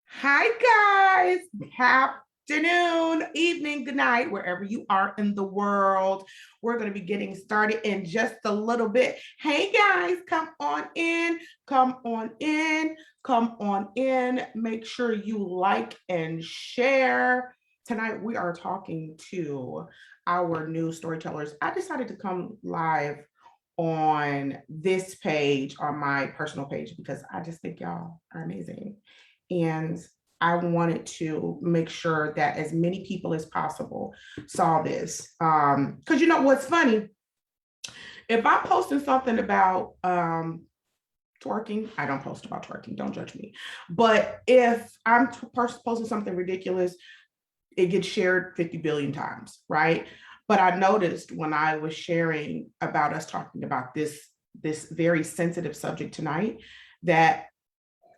Hi, guys. Afternoon, evening, good night, wherever you are in the world. We're going to be getting started in just a little bit. Hey, guys, come on in, come on in, come on in. Make sure you like and share. Tonight, we are talking to our new storytellers. I decided to come live on this page, on my personal page, because I just think y'all are amazing. And I wanted to make sure that as many people as possible saw this. Because you know what's funny? If I'm posting something about twerking, I don't post about twerking, don't judge me. But if I'm posting something ridiculous, it gets shared 50 billion times, right? But I noticed when I was sharing about us talking about this very sensitive subject tonight, that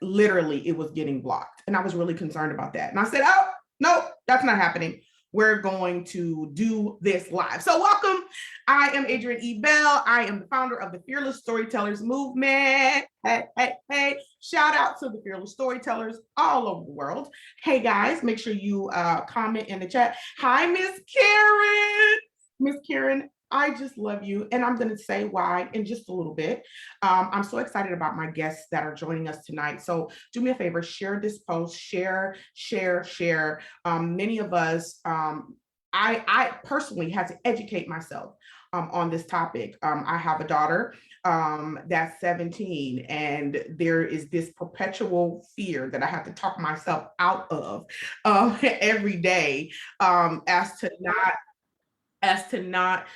literally it was getting blocked. And I was really concerned about that. And I said, oh, no, that's not happening. We're going to do this live. So welcome. I am Adrienne E. Bell. I am the founder of the Fearless Storytellers movement. Hey, hey, hey. Shout out to the Fearless Storytellers all over the world. Hey, guys, make sure you comment in the chat. Hi, Miss Karen. Miss Karen, I just love you. And I'm going to say why in just a little bit. I'm so excited about my guests that are joining us tonight. So do me a favor, share this post, share. Many of us, I personally had to educate myself on this topic. I have a daughter that's 17, and there is this perpetual fear that I have to talk myself out of every day as to not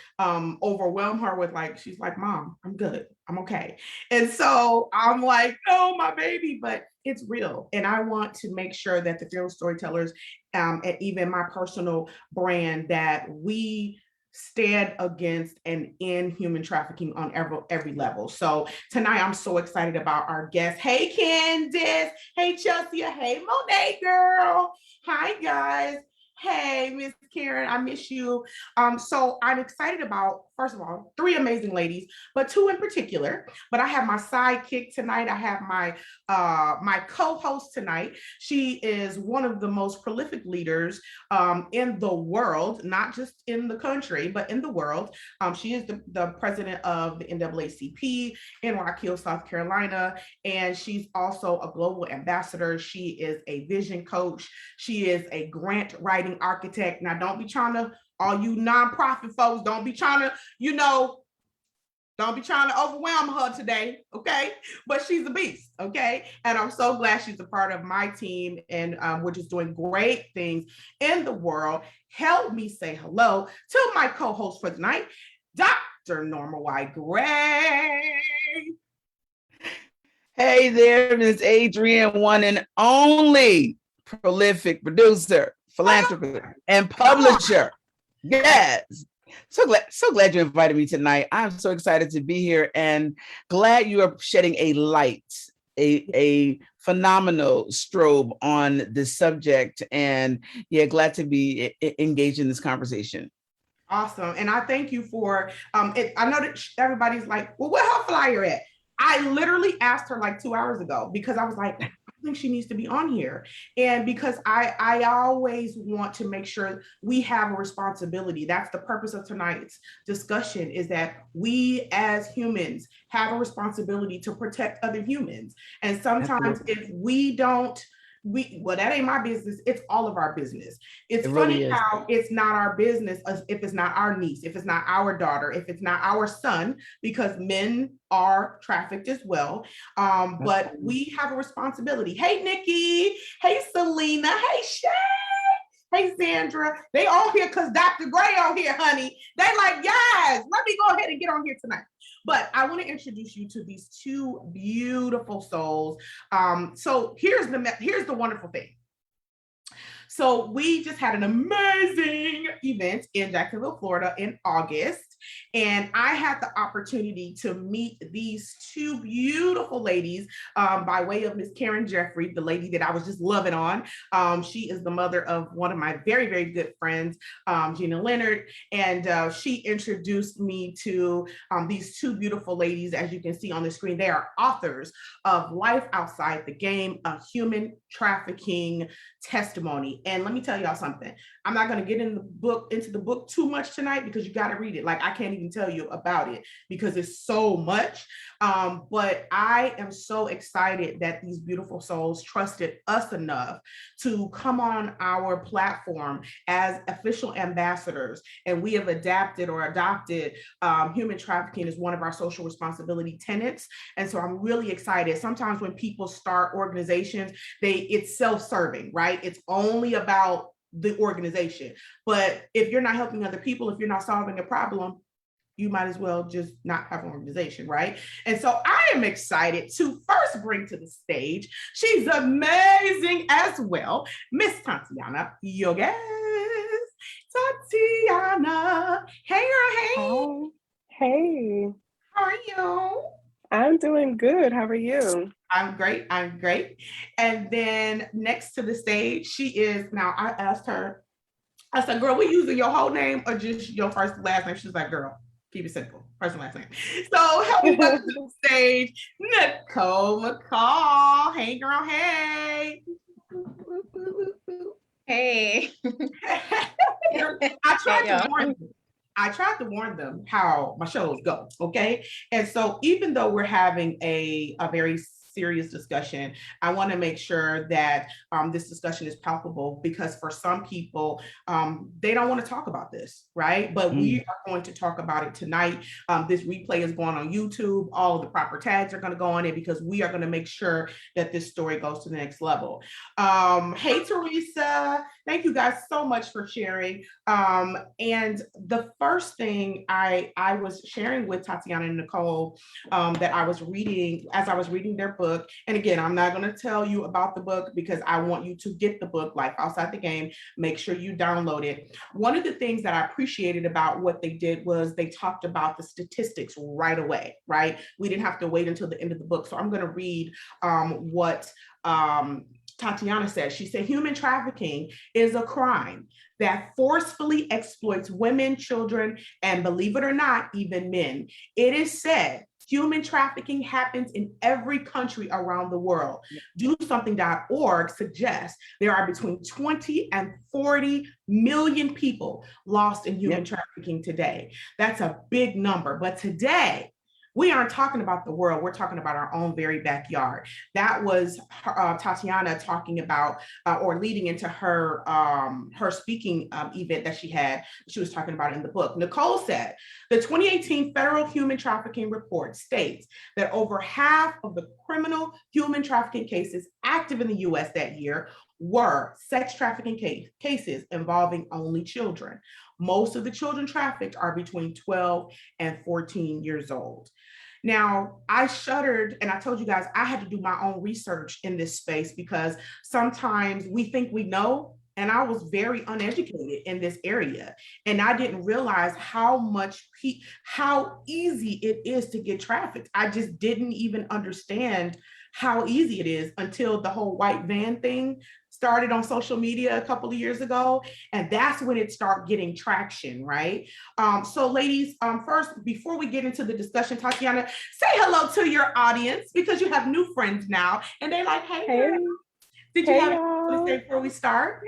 overwhelm her with, like, she's like, Mom, I'm good, I'm okay. And so I'm like, no, my baby, but it's real. And I want to make sure that the Fearless Storytellers, and even my personal brand, that we stand against and end human trafficking on every level. So tonight I'm so excited about our guests. Hey, Candace. Hey, Chelsea. Hey, Monet girl. Hi, guys. Hey, Miss Karen, I miss you. So I'm excited about, first of all, three amazing ladies, but two in particular. But I have my sidekick tonight. I have my co-host tonight. She is one of the most prolific leaders in the world, not just in the country, but in the world. She is the president of the NAACP in Rock Hill, South Carolina, and she's also a global ambassador. She is a vision coach. She is a grant writing architect. Now, don't be trying to, all you nonprofit folks, don't be trying to, don't be trying to overwhelm her today, okay? But she's a beast, okay? And I'm so glad she's a part of my team, and we're just doing great things in the world. Help me say hello to my co-host for tonight, Dr. Norma Y. Gray. Hey there, Miss Adrienne, one and only prolific producer, philanthropist, and publisher. Yes. So glad you invited me tonight. I'm so excited to be here and glad you are shedding a light, a phenomenal strobe on this subject. And yeah, glad to be engaged in this conversation. Awesome. And I thank you for it. I know that everybody's like, well, where her flyer at? I literally asked her like 2 hours ago, because I was like, I think she needs to be on here. And because I always want to make sure we have a responsibility. That's the purpose of tonight's discussion, is that we as humans have a responsibility to protect other humans. And sometimes if we don't, well, that ain't my business. It's all of our business. It's funny really how it's not our business if it's not our niece, if it's not our daughter, if it's not our son, because men are trafficked as well. But we have a responsibility. Hey, Nikki. Hey, Selena. Hey, Shay. Hey, Sandra. They all here because Dr. Gray on here, honey. They like, yes, let me go ahead and get on here tonight. But I want to introduce you to these two beautiful souls. So here's the wonderful thing. So we just had an amazing event in Jacksonville, Florida in August. And I had the opportunity to meet these two beautiful ladies by way of Miss Karen Jeffrey, the lady that I was just loving on. She is the mother of one of my very, very good friends, Gina Leonard. And she introduced me to these two beautiful ladies. As you can see on the screen, they are authors of Life Outside the Game, a human trafficking testimony. And let me tell y'all something. I'm not going to get into the book too much tonight because you got to read it. Like, I can't even tell you about it because it's so much. But I am so excited that these beautiful souls trusted us enough to come on our platform as official ambassadors. And we have adopted human trafficking as one of our social responsibility tenets. And so I'm really excited. Sometimes when people start organizations, it's self-serving, right? It's only about the organization. But if you're not helping other people, if you're not solving a problem, you might as well just not have an organization, right? And so I am excited to first bring to the stage, she's amazing as well, Miss Tatiana Yoguez. Tatiana, hey girl, hey. Hi. Hey. How are you? I'm doing good. How are you? I'm great. And then next to the stage, she is, now I asked her, I said, girl, we using your whole name or just your first and last name? She's like, girl, keep it simple, first and last name. So help me welcome to the stage, Nicole McCall. Hey girl, hey. Hey. I tried to warn them how my shows go, okay? And so even though we're having a very serious discussion, I want to make sure that this discussion is palpable, because for some people, they don't want to talk about this, right? But we are going to talk about it tonight. This replay is going on YouTube. All of the proper tags are going to go on it because we are going to make sure that this story goes to the next level. Hey, Teresa. Thank you guys so much for sharing. And the first thing I was sharing with Tatiana and Nicole that I was reading as I was reading their book. And again, I'm not going to tell you about the book because I want you to get the book, Life Outside the Game. Make sure you download it. One of the things that I appreciated about what they did was they talked about the statistics right away, right? We didn't have to wait until the end of the book. So I'm going to read what Tatiana said. She said, human trafficking is a crime that forcefully exploits women, children, and believe it or not, even men. It is said human trafficking happens in every country around the world. DoSomething.org suggests there are between 20 and 40 million people lost in human trafficking today. That's a big number. But today, we aren't talking about the world. We're talking about our own very backyard. That was Tatiana talking about, or leading into her speaking event that she had. She was talking about in the book. Nicole said, the 2018 Federal Human Trafficking Report states that over half of the criminal human trafficking cases active in the US that year were sex trafficking cases involving only children. Most of the children trafficked are between 12 and 14 years old. Now, I shuddered, and I told you guys I had to do my own research in this space because sometimes we think we know, and I was very uneducated in this area. And I didn't realize how easy it is to get trafficked. I just didn't even understand how easy it is until the whole white van thing started on social media a couple of years ago. And that's when it started getting traction, right? So ladies, first, before we get into the discussion, Tatiana, say hello to your audience because you have new friends now. And they're like, hey, girl. Did you have anything to say before we start?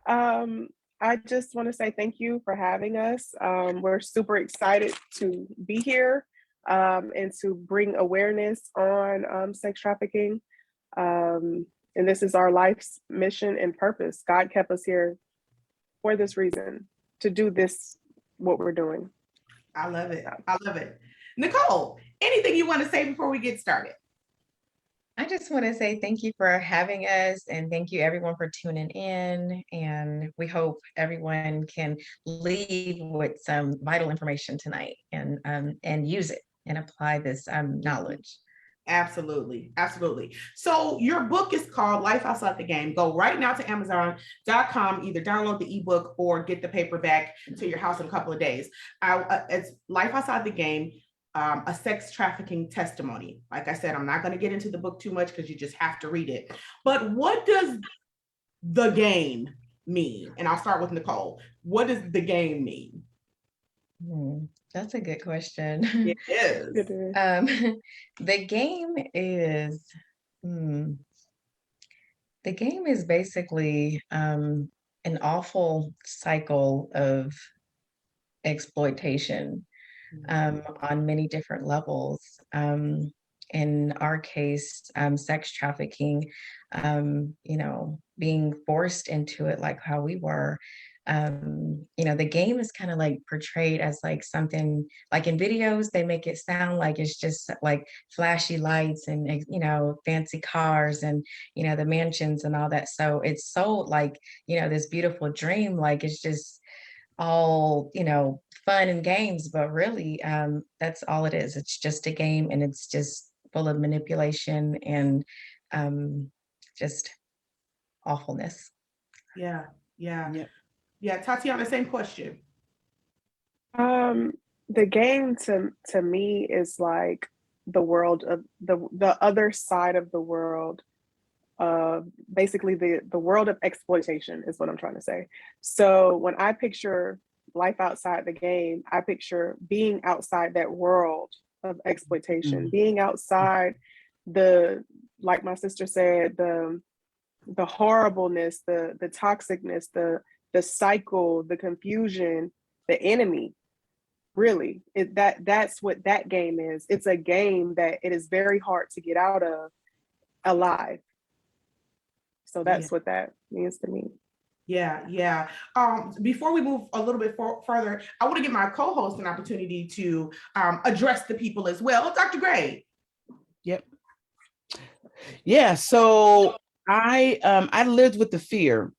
I just want to say thank you for having us. We're super excited to be here and to bring awareness on sex trafficking. And this is our life's mission and purpose. God kept us here for this reason, to do this, what we're doing. I love it. I love it. Nicole, anything you want to say before we get started? I just want to say thank you for having us, and thank you everyone for tuning in. And we hope everyone can leave with some vital information tonight and use it and apply this knowledge. Absolutely. Absolutely. So your book is called Life Outside the Game. Go right now to Amazon.com, either download the ebook or get the paperback to your house in a couple of days. It's Life Outside the Game, a sex trafficking testimony. Like I said, I'm not going to get into the book too much because you just have to read it. But what does the game mean? And I'll start with Nicole. What does the game mean? That's a good question. It is. It is. The game is the game is basically an awful cycle of exploitation on many different levels. In our case, sex trafficking, being forced into it like how we were. The game is kind of like portrayed as like something like in videos, they make it sound like it's just like flashy lights and, fancy cars and, the mansions and all that. So it's so like, this beautiful dream, like it's just all, fun and games, but really that's all it is. It's just a game and it's just full of manipulation and just awfulness. Yeah. Yeah. Yeah, Tatiana, same question. The game to me is like the world of the other side of the world, basically the world of exploitation is what I'm trying to say. So when I picture life outside the game, I picture being outside that world of exploitation, being outside like my sister said, the horribleness, the toxicness, the cycle, the confusion, the enemy. Really, that's what that game is. It's a game that it is very hard to get out of alive. So that's what that means to me. Yeah. Before we move a little bit further, I want to give my co-host an opportunity to address the people as well. Dr. Gray. Yep. Yeah. So I lived with the fear,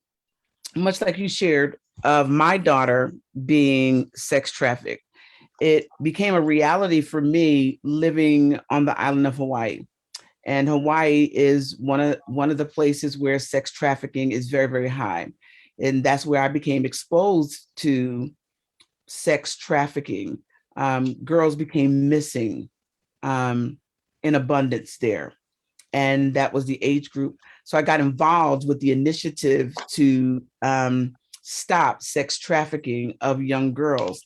much like you shared, of my daughter being sex trafficked. It became a reality for me living on the island of Hawaii. And Hawaii is one of the places where sex trafficking is very, very high. And that's where I became exposed to sex trafficking. Girls became missing in abundance there. And that was the age group. So I got involved with the initiative to stop sex trafficking of young girls.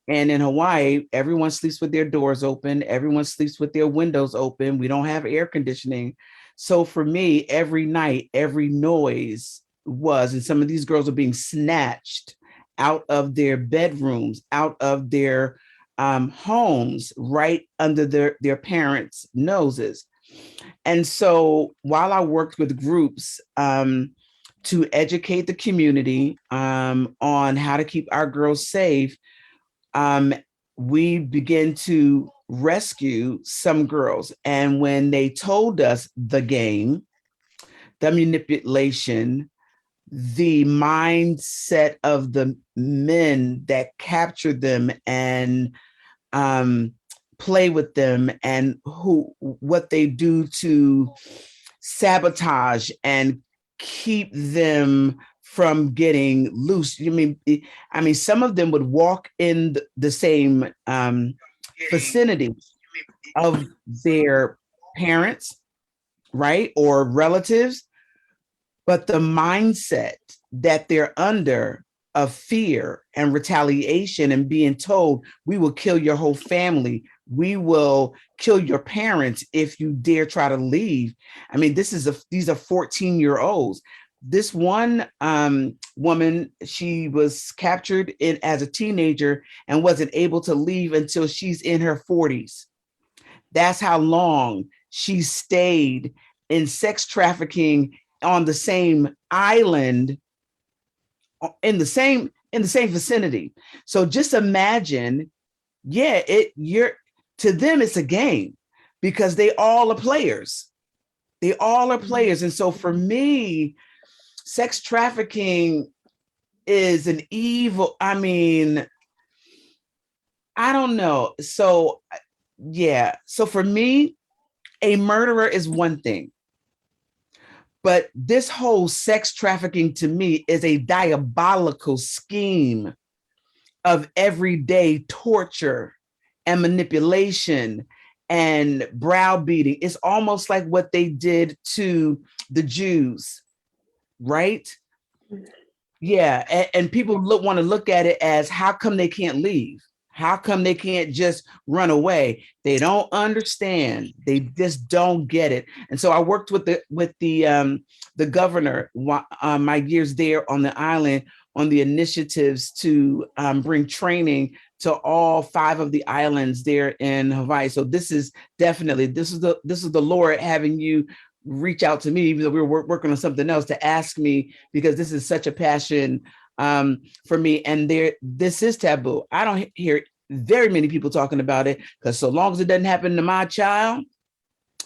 And in Hawaii, everyone sleeps with their doors open. Everyone sleeps with their windows open. We don't have air conditioning. So for me, every night, every noise was, and some of these girls are being snatched out of their bedrooms, out of their homes, right under their parents' noses. And so while I worked with groups to educate the community on how to keep our girls safe, we began to rescue some girls. And when they told us the game, the manipulation, the mindset of the men that captured them and play with them, and what they do to sabotage and keep them from getting loose. I mean, some of them would walk in the same vicinity of their parents, right, or relatives, but the mindset that they're under of fear and retaliation and being told, we will kill your whole family, we will kill your parents if you dare try to leave. I mean, these are 14-year-olds. This one woman, she was captured as a teenager and wasn't able to leave until she's in her 40s. That's how long she stayed in sex trafficking on the same island, in the same vicinity. So just imagine, to them it's a game because they all are players. They all are players. And so for me, sex trafficking is an evil, I mean, I don't know. So yeah. So for me, A murderer is one thing, but this whole sex trafficking to me is a diabolical scheme of everyday torture and manipulation and browbeating. It's almost like what they did to the Jews, right? Yeah, and people want to look at it as, how come they can't leave? How come they can't just run away? They don't understand. They just don't get it. And so I worked with the governor my years there on the island on the initiatives to bring training to all 5 of the islands there in Hawaii. So this is the Lord having you reach out to me, even though we were working on something else, to ask me, because this is such a passion for me. And this is taboo. I don't hear very many people talking about it, because so long as it doesn't happen to my child,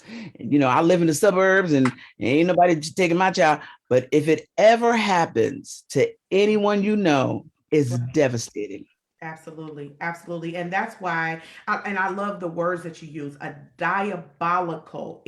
I live in the suburbs and ain't nobody taking my child. But if it ever happens to anyone it's devastating. Absolutely, absolutely. And that's why, I love the words that you use, it's diabolical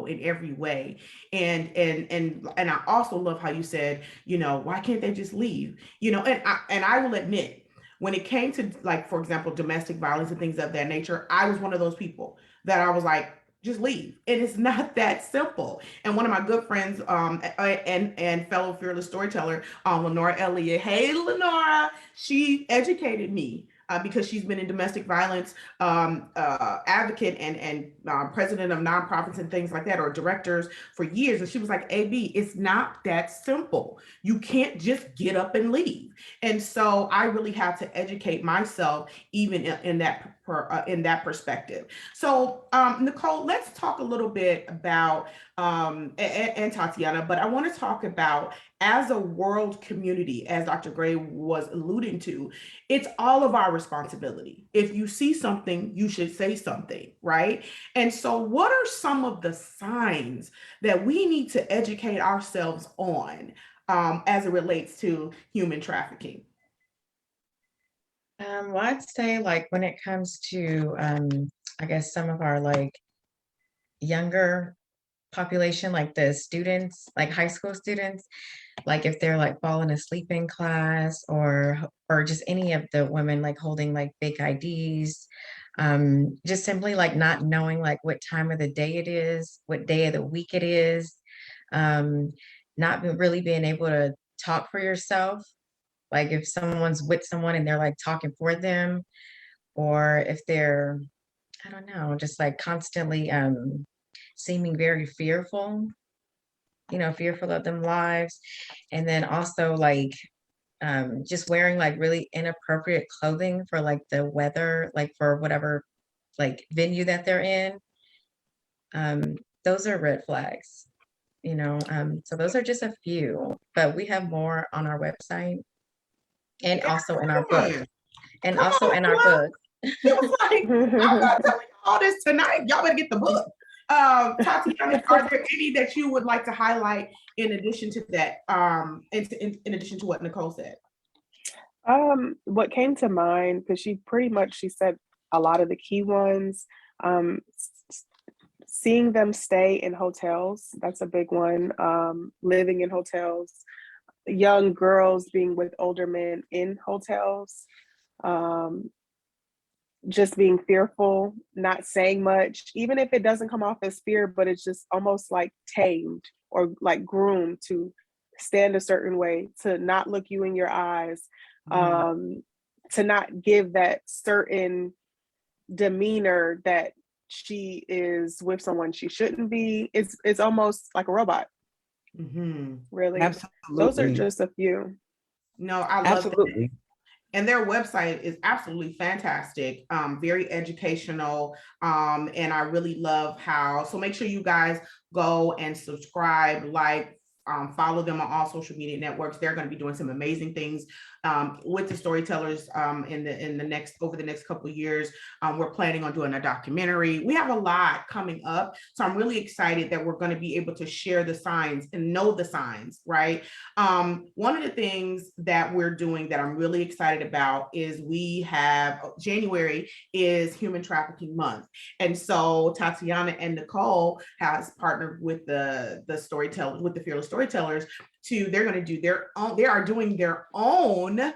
in every way. And I also love how you said, why can't they just leave? And I will admit, when it came to, like, for example, domestic violence and things of that nature, I was one of those people that I was like, just leave. And it's not that simple. And one of my good friends, and fellow fearless storyteller, Lenora Elliott. Hey, Lenora, she educated me because she's been in domestic violence advocate and president of nonprofits and things like that, or directors for years. And she was like, AB, it's not that simple. You can't just get up and leave. And so I really had to educate myself even in that perspective. So Nicole, let's talk a little bit about and Tatiana, but I want to talk about, as a world community, as Dr. Gray was alluding to, it's all of our responsibility. If you see something, you should say something, right? And so what are some of the signs that we need to educate ourselves on as it relates to human trafficking? Well, I'd say, like, when it comes to, I guess, some of our like younger population, like the students, like high school students, like if they're like falling asleep in class, or just any of the women like holding like fake IDs, just simply like not knowing like what time of the day it is, what day of the week it is, um, really being able to talk for yourself. Like if someone's with someone and they're like talking for them, or if they're, I don't know, just like constantly seeming very fearful, fearful of them lives. And then also like just wearing like really inappropriate clothing for like the weather, like for whatever like venue that they're in. Um, those are red flags, so those are just a few, but we have more on our website and also in our book. And Come also on, in our girl. book. She was like, I'm not telling you all this tonight. Y'all better get the book. Tatiana, are there any that you would like to highlight in addition to that, in addition to what Nicole said? What came to mind, because she said a lot of the key ones. Seeing them stay in hotels, that's a big one. Living in hotels, young girls being with older men in hotels, just being fearful, not saying much, even if it doesn't come off as fear, but it's just almost like tamed or like groomed to stand a certain way, to not look you in your eyes, to not give that certain demeanor that she is with someone she shouldn't be. It's almost like a robot. Really. Absolutely. Those are just a few. No, I love that. And their website is absolutely fantastic, very educational. And I really love so make sure you guys go and subscribe, like, follow them on all social media networks. They're going to be doing some amazing things with the Storytellers in the next over the next couple of years. We're planning on doing a documentary. We have a lot coming up, so I'm really excited that we're going to be able to share the signs and know the signs, right? One of the things that we're doing that I'm really excited about is we have January is Human Trafficking Month, and so Tatiana and Nicole has partnered with the storytellers, with the Fearless Storytellers, they're going to do their own, they are doing their own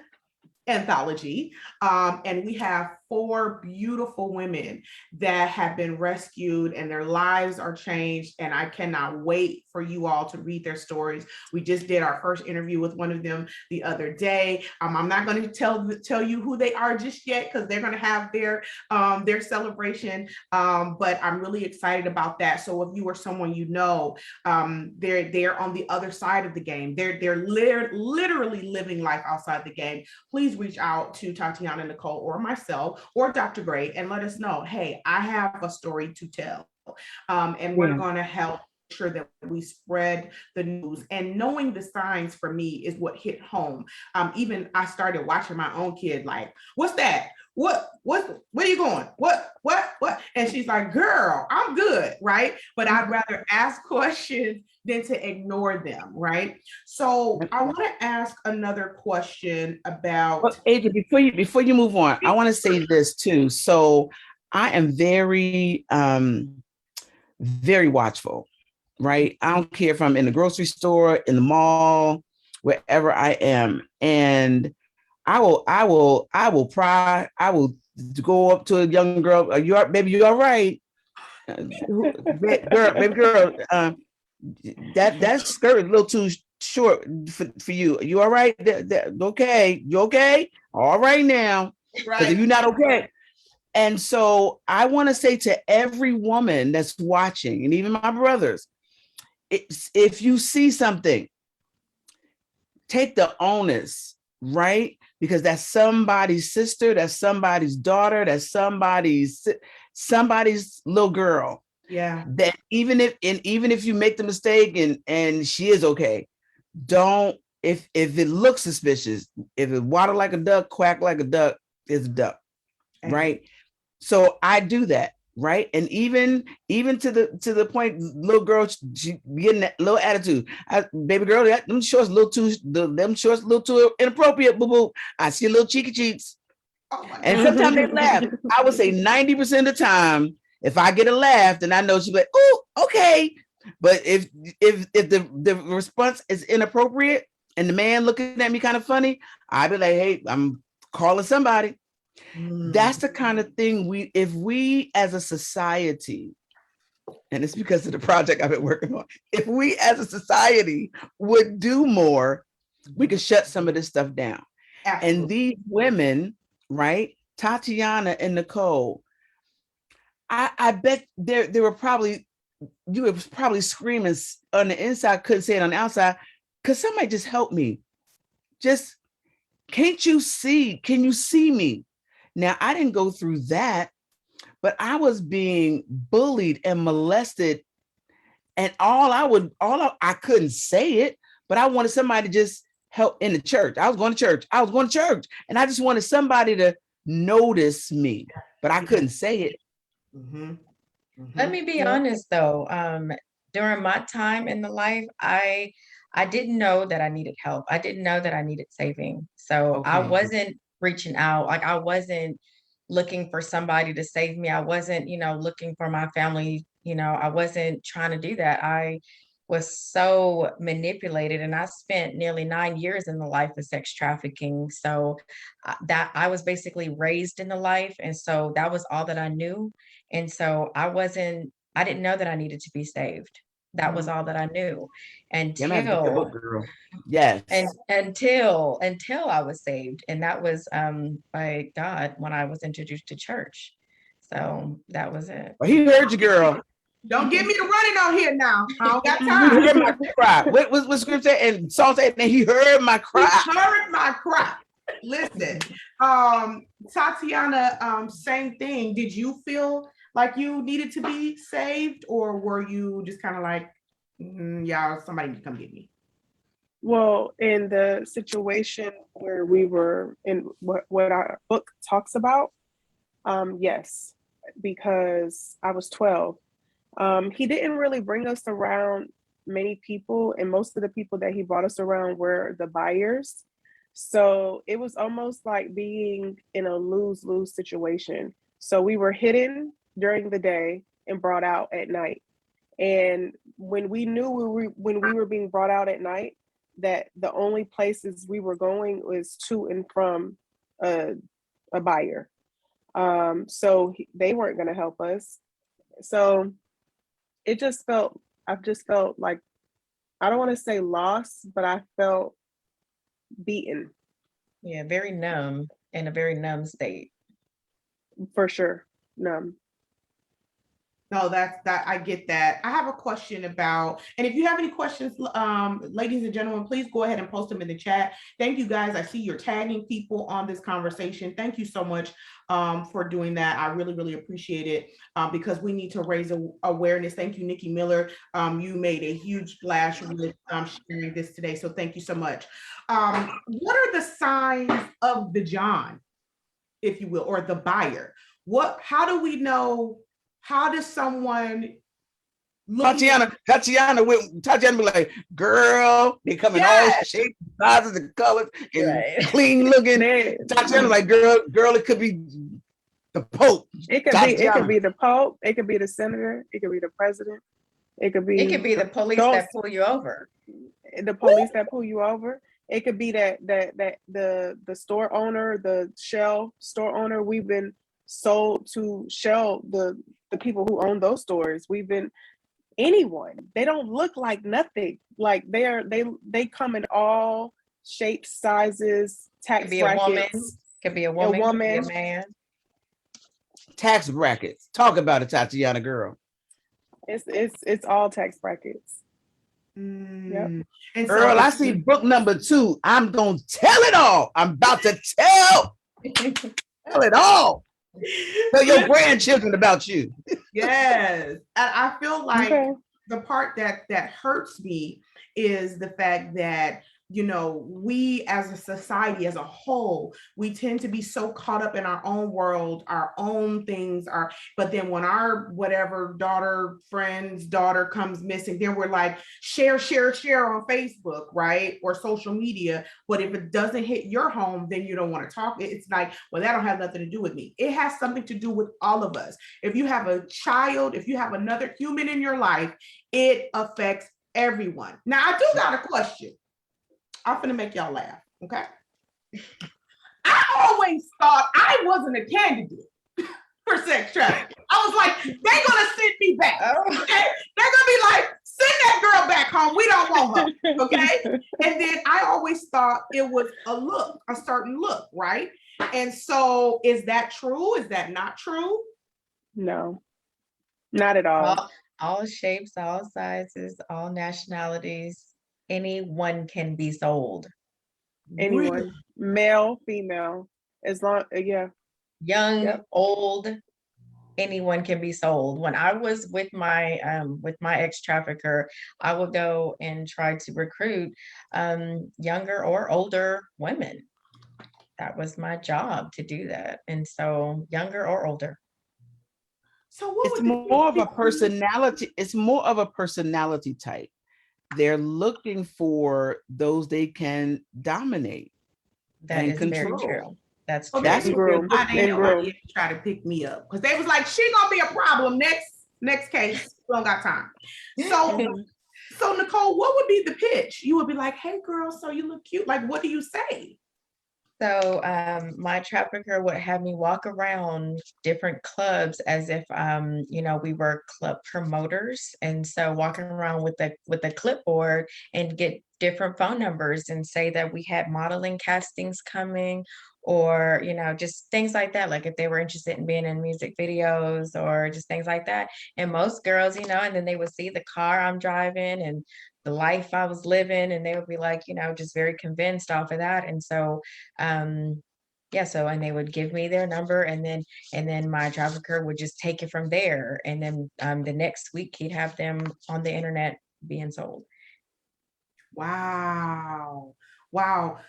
anthology. And we have 4 beautiful women that have been rescued and their lives are changed. And I cannot wait for you all to read their stories. We just did our first interview with one of them the other day. I'm not going to tell you who they are just yet, because they're going to have their celebration. But I'm really excited about that. So if you are someone you know, they're on the other side of the game. They're literally living life outside the game. Please reach out to Tatiana Nicole or myself or Dr. Gray and let us know, hey, I have a story to tell. And we're going to help sure that we spread the news. And knowing the signs for me is what hit home. Even I started watching my own kid, like, what's that? Where are you going? What? And she's like, girl, I'm good, right? But I'd rather ask questions than to ignore them, right? So I want to ask another question about Adrienne, before you move on, I want to say this too. So I am very very watchful, right? I don't care if I'm in the grocery store, in the mall, wherever I am. And I will pry. I will go up to a young girl. Are you baby? You all right? Baby girl, that skirt is a little too short for you. Are you all right? Okay, you okay? All right now. Because if you're not okay. And so I want to say to every woman that's watching, and even my brothers, if you see something, take the onus, right? Because that's somebody's sister, that's somebody's daughter, that's somebody's little girl. Yeah. That even if you make the mistake and she is okay, don't, if it looks suspicious, if it water like a duck, quack like a duck, it's a duck, right? So I do that, right? And even to the point, little girl, she getting that little attitude. Baby girl, them shorts a little too inappropriate, boo boo. I see a little cheeky cheeks. And sometimes they laugh. I would say 90% of the time, if I get a laugh, then I know she'll be like, oh, okay. But if the response is inappropriate and the man looking at me kind of funny, I'd be like, hey, I'm calling somebody. That's the kind of thing if we as a society, and it's because of the project I've been working on, if we as a society would do more, we could shut some of this stuff down. Absolutely. And these women, right, Tatiana and Nicole, I bet they were probably, you were probably screaming on the inside, couldn't say it on the outside, because somebody just help me. Just, can you see me? Now, I didn't go through that, but I was being bullied and molested. And I couldn't say it, but I wanted somebody to just help in the church. I was going to church. And I just wanted somebody to notice me, but I couldn't say it. Let me be honest though. During my time in the life, I didn't know that I needed help. I didn't know that I needed saving. So I wasn't reaching out. Like, I wasn't looking for somebody to save me. I wasn't, looking for my family. I wasn't trying to do that. I was so manipulated, and I spent nearly 9 years in the life of sex trafficking. So that I was basically raised in the life. And so that was all that I knew. And so I didn't know that I needed to be saved. That was all that I knew until I was saved. And that was by God when I was introduced to church. So that was it. Well, he heard you, girl. Don't get me to running out here now. I don't got time. He heard my cry. What scripture and Saul said, and he heard my cry. He heard my cry. Listen, Tatiana, same thing. Did you feel like you needed to be saved, or were you just kind of like, yeah, somebody need to come get me? Well, in the situation where we were in, what our book talks about, yes, because I was 12. He didn't really bring us around many people, and most of the people that he brought us around were the buyers. So it was almost like being in a lose-lose situation. So we were hidden during the day and brought out at night. And when we knew when we were being brought out at night, that the only places we were going was to and from a, a buyer. So they weren't going to help us. So it just felt, I just felt like, I don't want to say lost, but I felt beaten Yeah, very numb, in a very numb state. for sure. Numb. No, that I get that. I have a question about, and if you have any questions, ladies and gentlemen, please go ahead and post them in the chat. Thank you guys. I see you're tagging people on this conversation. Thank you so much for doing that. I really, really appreciate it because we need to raise awareness. Thank you, Nikki Miller. You made a huge splash with sharing this today. So thank you so much. What are the signs of the John, if you will, or the buyer? How do we know? How does someone Tatiana be like, girl, they come in all shapes, sizes, and colors, and clean looking. Tatiana like, girl, it could be the Pope. It could be the Pope, it could be the senator, it could be the president, it could be the police that pull you over. The police that pull you over. It could be that the store owner, the Shell store owner. We've been sold to Shell, the people who own those stores. We've been anyone. They don't look like nothing. Like they come in all shapes, sizes, tax brackets. Could be a woman, could be a man. Tax brackets. Talk about it, Tatiana girl. It's all tax brackets. Yep. And girl, I see book number 2. I'm gonna tell it all. I'm about to tell it all. Tell your grandchildren about you. Yes. And I feel like the part that hurts me is the fact that, you know, we as a society as a whole, we tend to be so caught up in our own world, our own things are, but then when our whatever friend's daughter comes missing, then we're like, share on Facebook, right? Or social media. But if it doesn't hit your home, then you don't want to talk. It's like, well, that don't have nothing to do with me. It has something to do with all of us. If you have a child, if you have another human in your life, it affects everyone. Now, I do got a question. I'm gonna make y'all laugh, okay? I always thought I wasn't a candidate for sex trafficking. I was like, they're gonna send me back. Okay? They're gonna be like, send that girl back home. We don't want her. Okay. And then I always thought it was a certain look, right? And so is that true? Is that not true? No, not at all. All shapes, all sizes, all nationalities. Anyone can be sold. Anyone, really? Male, female, as long, young, old, anyone can be sold. When I was with my ex trafficker, I would go and try to recruit younger or older women. That was my job, to do that, and so younger or older. So it's more of a personality. It's more of a personality type. They're looking for those they can dominate and control. Very true. That's true. That's why they try to pick me up, because they was like, she gonna be a problem. Next case, we don't got time. So Nicole, what would be the pitch? You would be like, hey girl, so you look cute. Like, what do you say? So my trafficker would have me walk around different clubs as if we were club promoters, and so walking around with a clipboard and get different phone numbers and say that we had modeling castings coming, or just things like that, like if they were interested in being in music videos or just things like that. And most girls, and then they would see the car I'm driving and the life I was living, and they would be like, just very convinced off of that. And so and they would give me their number, and then my trafficker would just take it from there, and then the next week he'd have them on the internet being sold. Wow. Wow.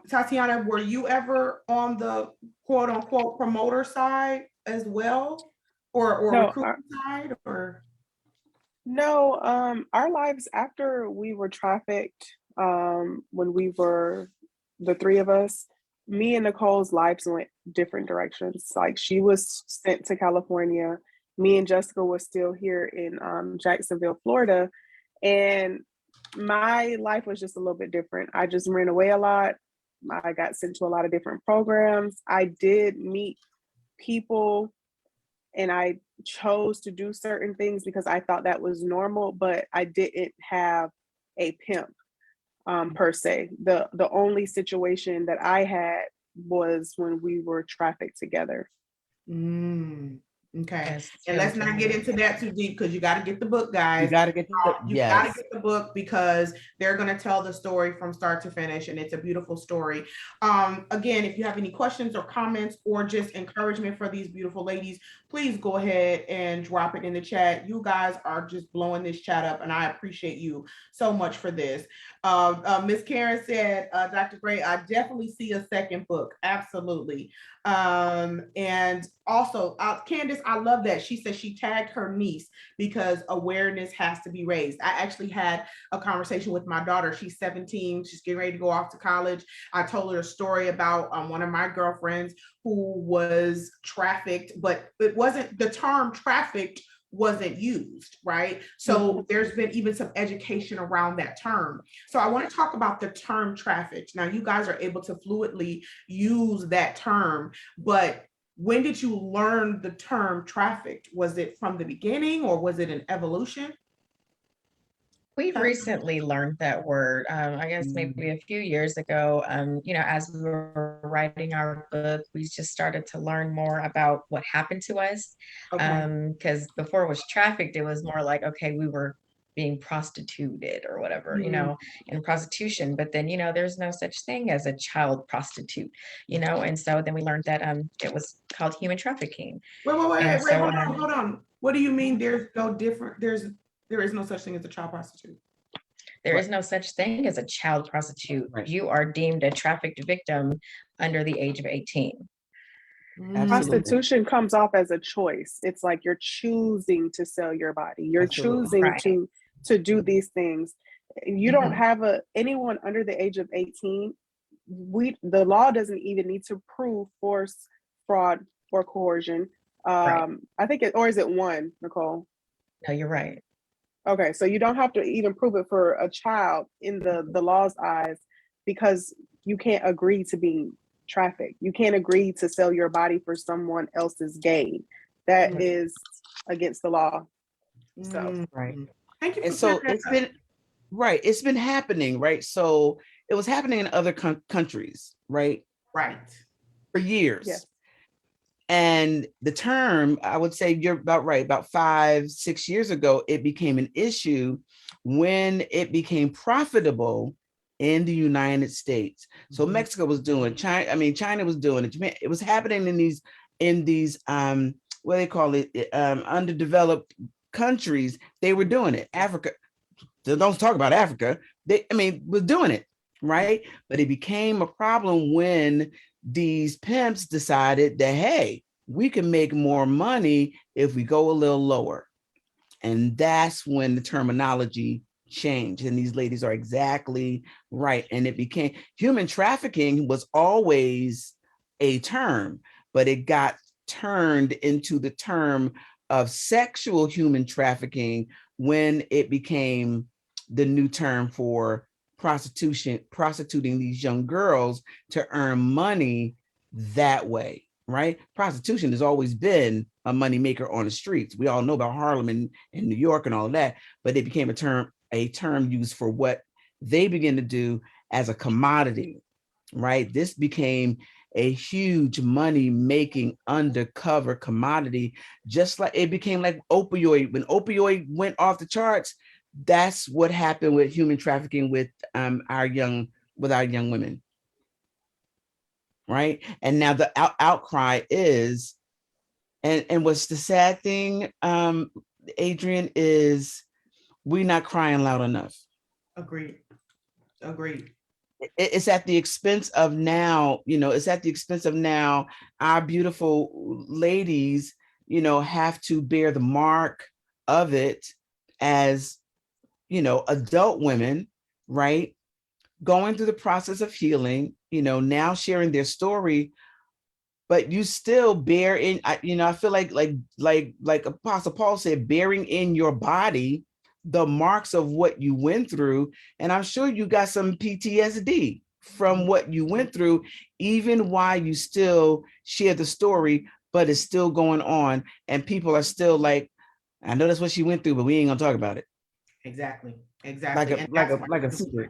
Tatiana, were you ever on the quote unquote promoter side as well? Or No, recruiting side or no, our lives after we were trafficked, when we were the three of us, me and Nicole's lives went different directions. Like she was sent to California. Me and Jessica was still here in Jacksonville, Florida. And my life was just a little bit different. I just ran away a lot. I got sent to a lot of different programs. I did meet people and I chose to do certain things because I thought that was normal, but I didn't have a pimp per se. The only situation that I had was when we were trafficked together. mm, okay. Yes, And let's not get into that too deep because you got to get the book, You guys. got to get the, You got to yes. get the book because they're going to tell the story from start to finish, and it's a beautiful story. Again, if you have any questions or comments or just encouragement for these beautiful ladies, please go ahead and drop it in the chat. You guys are just blowing this chat up, and I appreciate you so much for this. Miss Karen said, Dr. Gray, I definitely see a second book. Absolutely. And also, Candace, I love that. She said she tagged her niece because awareness has to be raised. I actually had a conversation with my daughter. She's 17. She's getting ready to go off to college. I told her a story about one of my girlfriends who was trafficked, but it wasn't, the term trafficked wasn't used, right? So there's been even some education around that term. So I want to talk about the term trafficked. Now you guys are able to fluidly use that term, but when did you learn the term trafficked? Was it from the beginning or was it an evolution? We recently learned that word, I guess maybe a few years ago. As we were writing our book, we just started to learn more about what happened to us. Okay. Because before it was trafficked, it was more like, okay, we were being prostituted or whatever, in prostitution. But then, there's no such thing as a child prostitute, and so then we learned that it was called human trafficking. And Wait, so hold on. What do you mean there's no different, there is no such thing as a child prostitute? there is no such thing as a child prostitute. Right. You are deemed a trafficked victim under the age of 18. Absolutely. Prostitution comes off as a choice. It's like you're choosing to sell your body. You're Absolutely. choosing Right. to do these things. You don't have anyone under the age of 18. The law doesn't even need to prove force, fraud, or coercion. Right. I think or is it one, Nicole? No, you're right. Okay, so you don't have to even prove it for a child in the law's eyes because you can't agree to being trafficked. You can't agree to sell your body for someone else's gain. That is against the law. So Right. Thank you for And so clearing it's that up. been, right, it's been happening, right? So it was happening in other countries, right, Right. for years. yes. And the term, I would say you're about right, about 5-6 years ago, it became an issue when it became profitable in the United States. So Mexico was doing, China was doing it. It was happening in these what they call it, underdeveloped countries. They were doing it. Africa, don't talk about Africa. Was doing it, right? But it became a problem when these pimps decided that, hey, we can make more money if we go a little lower. And that's when the terminology changed. And these ladies are exactly right. And it became, human trafficking was always a term, but it got turned into the term of sexual human trafficking when it became the new term for prostituting these young girls to earn money that way, right? Prostitution has always been a moneymaker on the streets. We all know about Harlem and New York and all of that, but it became a term used for what they began to do as a commodity, right? This became a huge money-making undercover commodity, just like it became like opioid. When opioid went off the charts, that's what happened with human trafficking with our young women, right? And now the outcry is, and what's the sad thing, Adrienne, is we're not crying loud enough. Agreed. Agreed. It's at the expense of now, it's at the expense of now our beautiful ladies, have to bear the mark of it as, adult women, right? Going through the process of healing, now sharing their story, but you still bear in, I feel like Apostle Paul said, bearing in your body the marks of what you went through. And I'm sure you got some PTSD from what you went through, even while you still share the story, but it's still going on. And people are still like, I know that's what she went through, but we ain't gonna talk about it. Exactly. Like a secret.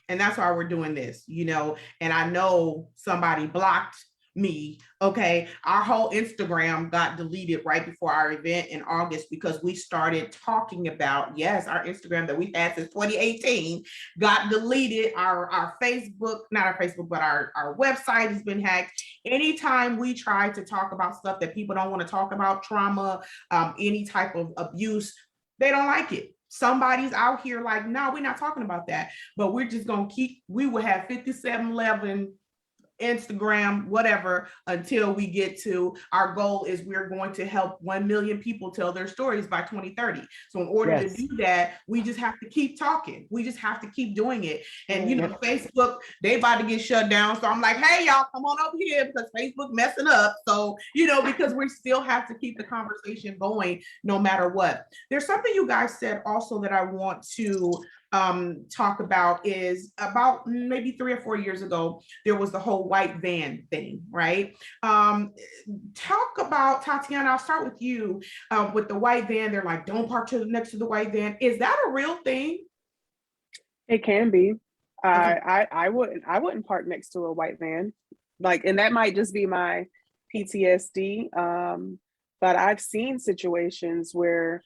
And that's why we're doing this, and I know somebody blocked me. Okay. Our whole Instagram got deleted right before our event in August because we started talking about, yes, our Instagram that we've had since 2018 got deleted. Our Facebook, not our Facebook, but our website has been hacked. Anytime we try to talk about stuff that people don't want to talk about, trauma, any type of abuse, they don't like it. Somebody's out here like, no, we're not talking about that, but we're just going to we will have 5711 Instagram, whatever, until we get to our goal is we're going to help 1 million people tell their stories by 2030. So in order to do that, we just have to keep talking. We just have to keep doing it. And, Facebook, they about to get shut down. So I'm like, hey, y'all, come on over here because Facebook messing up. So, because we still have to keep the conversation going no matter what. There's something you guys said also that I want to talk about is about maybe 3 or 4 years ago, there was the whole white van thing, right? Talk about, Tatiana, I'll start with you. With the white van, they're like, don't park next to the white van. Is that a real thing? It can be. Okay. I wouldn't park next to a white van. And that might just be my PTSD. But I've seen situations where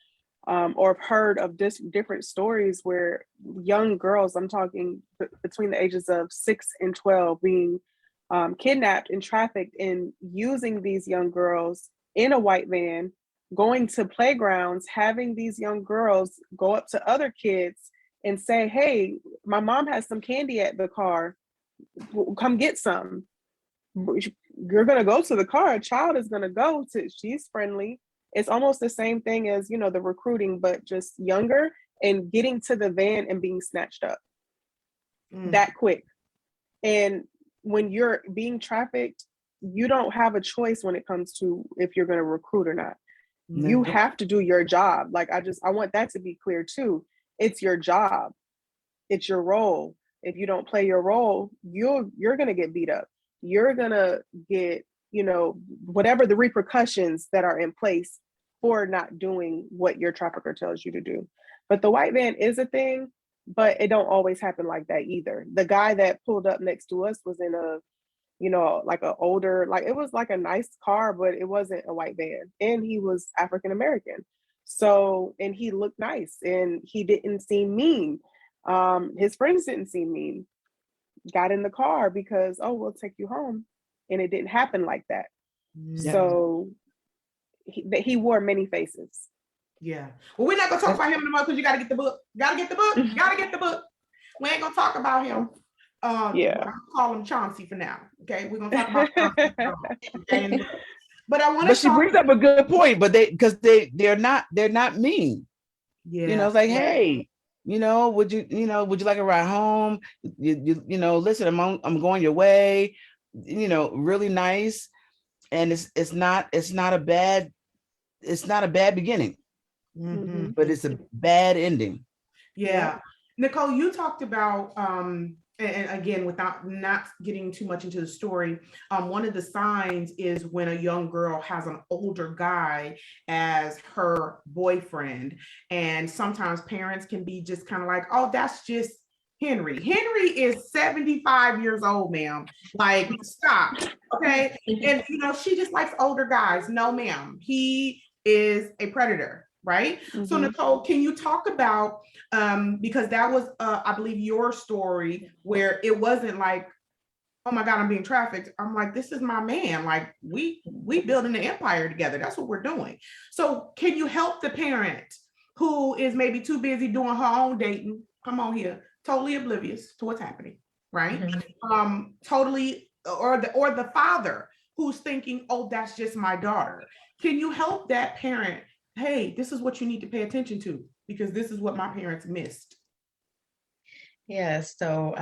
or have heard of different stories where young girls, I'm talking between the ages of 6 and 12, being kidnapped and trafficked, and using these young girls in a white van, going to playgrounds, having these young girls go up to other kids and say, hey, my mom has some candy at the car, come get some. You're going to go to the car, a child is going to go to, she's friendly. It's almost the same thing as, the recruiting, but just younger, and getting to the van and being snatched up that quick. And when you're being trafficked, you don't have a choice when it comes to if you're going to recruit or not. You have to do your job. I want that to be clear too. It's your job. It's your role. If you don't play your role, you're going to get beat up. You're going to get, whatever the repercussions that are in place for not doing what your trafficker tells you to do. But the white van is a thing, but it don't always happen like that either. The guy that pulled up next to us was in a, like a older, it was like a nice car, but it wasn't a white van. And he was African American. So, and he looked nice and he didn't seem mean. His friends didn't seem mean. Got in the car because, oh, we'll take you home. And it didn't happen like that. Yeah. So he wore many faces. Yeah. Well, we're not gonna talk about him anymore because you gotta get the book. Gotta get the book. We ain't gonna talk about him. Yeah. I'll call him Chauncey for now. Okay. We're gonna talk about Chauncey. But I want to. But she brings up a good point. But they're not mean. Yeah. It's like, hey, would you like a ride home? Listen, I'm going your way. Really nice. And it's not a bad beginning, but it's a bad ending. Yeah. Nicole, you talked about, and again, without not getting too much into the story, one of the signs is when a young girl has an older guy as her boyfriend. And sometimes parents can be just kind of like, oh, that's just Henry. Henry is 75 years old, ma'am. Stop. Okay. And, she just likes older guys. No, ma'am. He is a predator, right? So, Nicole, can you talk about, because that was, I believe, your story where it wasn't like, oh my God, I'm being trafficked. I'm like, this is my man. We building an empire together. That's what we're doing. So can you help the parent who is maybe too busy doing her own dating? Come on here. totally oblivious to what's happening, right? Mhm. Totally, or the father who's thinking, oh, that's just my daughter. Can you help that parent? Hey, this is what you need to pay attention to because this is what my parents missed. Yeah, so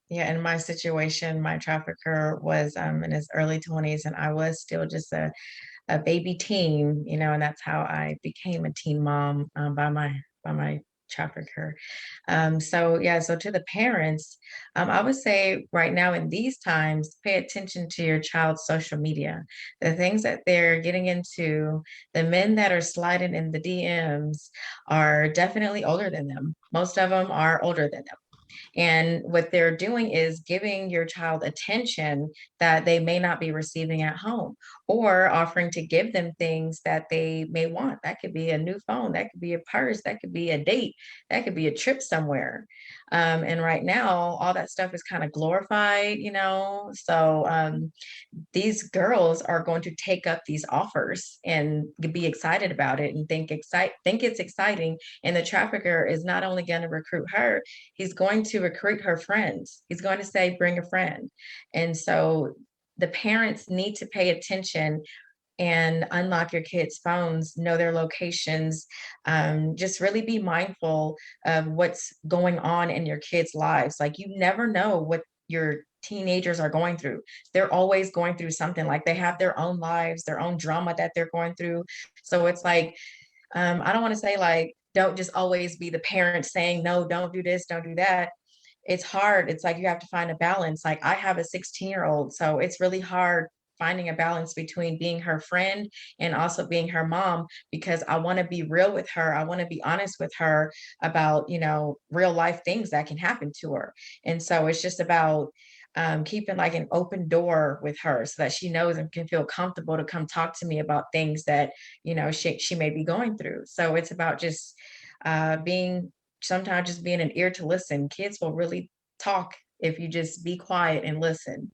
yeah, in my situation, my trafficker was in his early 20s, and I was still just a baby teen, and that's how I became a teen mom by my trafficker. So yeah, so to the parents, I would say right now in these times, pay attention to your child's social media, the things that they're getting into. The men that are sliding in the DMs are definitely older than them. Most of them are older than them. And what they're doing is giving your child attention that they may not be receiving at home, or offering to give them things that they may want. That could be a new phone, that could be a purse, that could be a date, that could be a trip somewhere. And right now, all that stuff is kind of glorified, So these girls are going to take up these offers and be excited about it and think it's exciting. And the trafficker is not only going to recruit her, he's going to recruit her friends. He's going to say, bring a friend. And so the parents need to pay attention and unlock your kids' phones, know their locations, just really be mindful of what's going on in your kids' lives. Like, you never know what your teenagers are going through. They're always going through something. Like, they have their own lives, their own drama that they're going through. So it's like, I don't want to say like, don't just always be the parent saying, no, don't do this, don't do that. It's hard. It's like you have to find a balance. Like, I have a 16-year-old, so it's really hard finding a balance between being her friend and also being her mom, because I want to be real with her. I want to be honest with her about, real life things that can happen to her. And so it's just about keeping like an open door with her so that she knows and can feel comfortable to come talk to me about things that, she may be going through. So it's about just being sometimes just being an ear to listen. Kids will really talk if you just be quiet and listen.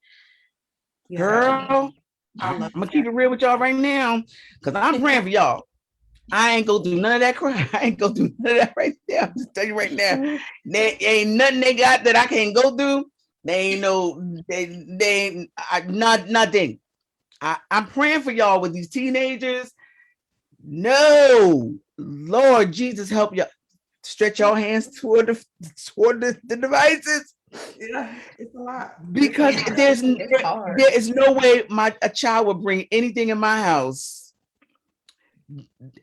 Yeah, Girl, I I'm love gonna that. keep it real with y'all right now, because I'm praying for y'all. I ain't gonna do none of that crap. I ain't gonna do none of that right there. I'm just telling you right now. There ain't nothing they got that I can't go through. They ain't no, they ain't not nothing. I'm praying for y'all with these teenagers. No, Lord Jesus, help y'all. Stretch your hands toward the devices, Yeah, it's a lot. because It's hard. there is no way a child would bring anything in my house.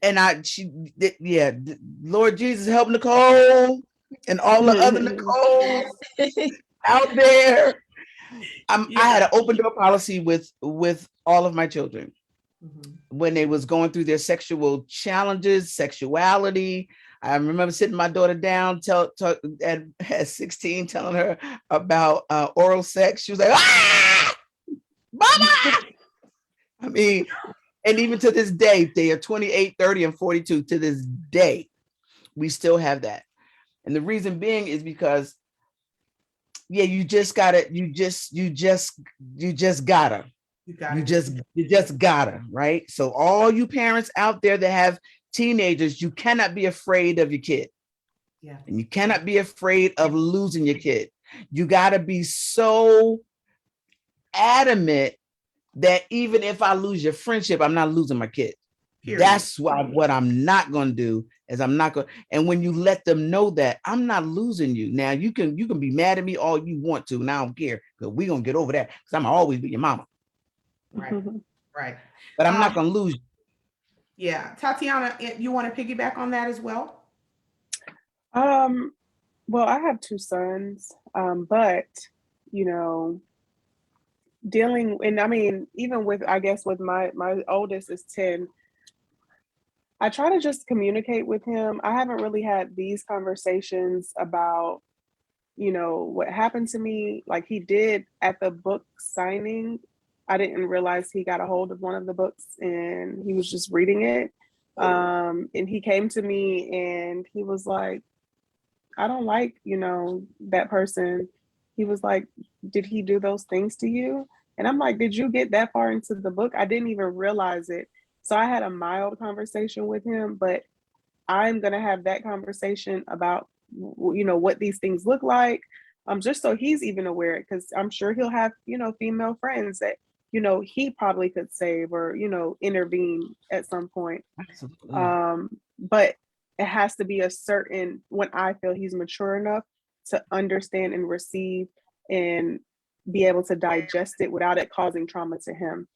And yeah, Lord Jesus, help Nicole and all the other Nicoles out there. I had Yeah. an open door policy with all of my children Mhm. when they was going through their sexual challenges, sexuality. I remember sitting my daughter down, at 16, telling her about oral sex. She was like, ah, mama. I mean, and even to this day, they are 28, 30, and 42. To this day, we still have that. And the reason being is because, yeah, you just gotta, you just gotta. You gotta You do just it. gotta, right? So all you parents out there that have teenagers, you cannot be afraid of your kid. Yeah. And you cannot be afraid of losing your kid. You gotta be so adamant that even if I lose your friendship, I'm not losing my kid. Period. That's what I'm not gonna do, is I'm not gonna. And when you let them know that I'm not losing you, now you can be mad at me all you want to, and I don't care, because we're gonna get over that, because I'm always be your mama. Right. Right. But I'm not gonna lose you. Yeah. Tatiana, you want to piggyback on that as well? Well, I have two sons, but you know, dealing, and I mean, even with, I guess with my oldest is 10. I try to just communicate with him. I haven't really had these conversations about, what happened to me. Like, he did at the book signing. I didn't realize he got a hold of one of the books and he was just reading it. And he came to me and he was like, I don't like, that person. He was like, did he do those things to you? And I'm like, did you get that far into the book? I didn't even realize it. So I had a mild conversation with him, but I'm going to have that conversation about you know, what these things look like, just so he's even aware, because I'm sure he'll have, you know, female friends that, you know, he probably could save or, you know, intervene at some point. Absolutely. But it has to be a certain, when I feel he's mature enough to understand and receive and be able to digest it without it causing trauma to him.